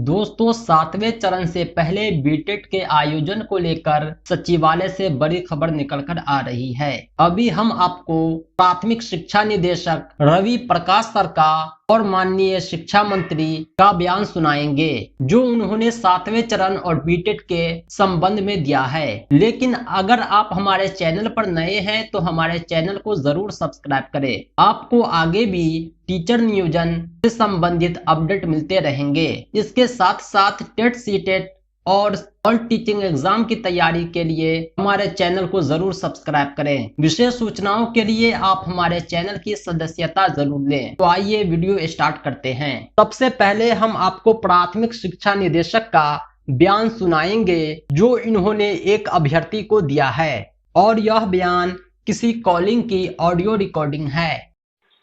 दोस्तों 7वें चरण से पहले बीटेट के आयोजन को लेकर सचिवालय से बड़ी खबर निकलकर आ रही है। अभी हम आपको प्राथमिक शिक्षा निदेशक रवि प्रकाश सर का और माननीय शिक्षा मंत्री का बयान सुनाएंगे जो उन्होंने 7वें चरण और बीटेट के संबंध में दिया है। लेकिन अगर आप हमारे चैनल पर नए हैं तो हमारे चैनल को जरूर सब्सक्राइब करें। आपको आगे भी टीचर नियोजन से संबंधित अपडेट मिलते रहेंगे। इसके साथ साथ टेट सीटेट और टीचिंग एग्जाम की तैयारी के लिए हमारे चैनल को जरूर सब्सक्राइब करें। विशेष सूचनाओं के लिए आप हमारे चैनल की सदस्यता जरूर लें। तो आइए वीडियो स्टार्ट करते हैं। सबसे पहले हम आपको प्राथमिक शिक्षा निदेशक का बयान सुनाएंगे जो इन्होंने एक अभ्यर्थी को दिया है और यह बयान किसी कॉलिंग की ऑडियो रिकॉर्डिंग है।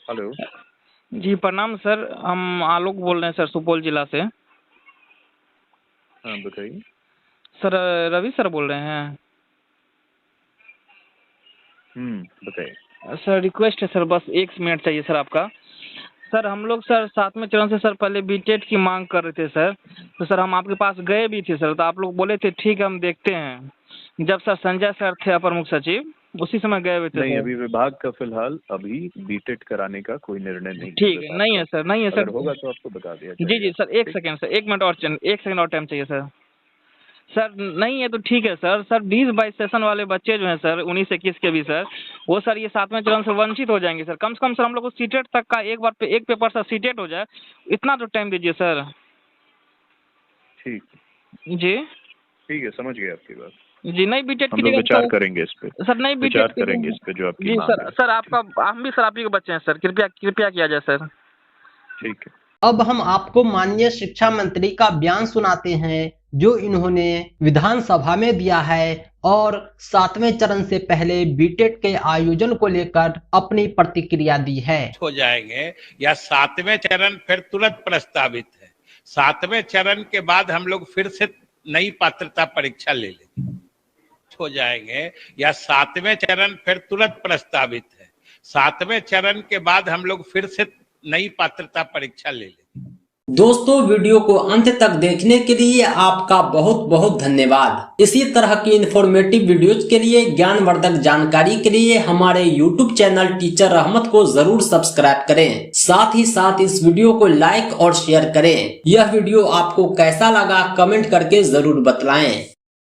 हेलो जी प्रणाम सर, हम आलोक बोल रहे हैं सर, सुपौल जिला से। हाँ बताइए सर रवि सर बोल रहे हैं। बताइए सर रिक्वेस्ट है सर, बस 1 मिनट चाहिए सर आपका। सर हम लोग सर 7वें चरण से सर पहले बीटेट की मांग कर रहे थे सर, तो सर हम आपके पास गए भी थे सर, तो आप लोग बोले थे ठीक है हम देखते हैं। जब सर संजय सर थे अपर मुख्य सचिव उसी समय गए हुए थे। नहीं, अभी विभाग का फिलहाल अभी बीटेट कराने का कोई निर्णय नहीं। ठीक है, नहीं है सर, नहीं है सर। होगा तो आपको बता दिया जी जी सर, 1 सेकेंड सर, 1 मिनट और 1 सेकेंड और टाइम चाहिए सर। सर नहीं है तो ठीक है सर। सर 20-22 सेशन वाले बच्चे जो हैं सर 19-21 के भी सर, वो सर ये 7वें चरण से वंचित हो जाएंगे सर। कम से कम सर हम लोग को सीटेट तक का एक बार पे एक पेपर सर सीटेट हो जाए, इतना तो टाइम दीजिए सर। ठीक जी ठीक है, समझ गए आपकी बात। जी नहीं बीटेट की हम लोग विचार जगह करेंगे इस पे सर, नहीं विचार बीटेट करेंगे इस पे जो आपकी जी मांग सर। है। सर आपका हम भी सर आप ही के बच्चे हैं सर, कृपया किया जाए सर। ठीक है। अब हम आपको माननीय शिक्षा मंत्री का बयान सुनाते हैं जो इन्होंने विधानसभा में दिया है और 7वें चरण से पहले बीटेट के आयोजन को लेकर अपनी प्रतिक्रिया दी है। हो जाएंगे या 7वें चरण फिर तुरंत प्रस्तावित है। 7वें चरण के बाद हम लोग फिर से नई पात्रता परीक्षा ले लेंगे। हो जाएंगे या 7वें चरण फिर तुरंत प्रस्तावित है। 7वें चरण के बाद हम लोग फिर से नई पात्रता परीक्षा ले लेंगे। दोस्तों वीडियो को अंत तक देखने के लिए आपका बहुत बहुत धन्यवाद। इसी तरह की इंफॉर्मेटिव वीडियोज के लिए, ज्ञानवर्धक जानकारी के लिए हमारे YouTube चैनल टीचर रहमत को जरूर सब्सक्राइब करें। साथ ही साथ इस वीडियो को लाइक और शेयर करें। यह वीडियो आपको कैसा लगा कमेंट करके जरूर बतलाएं।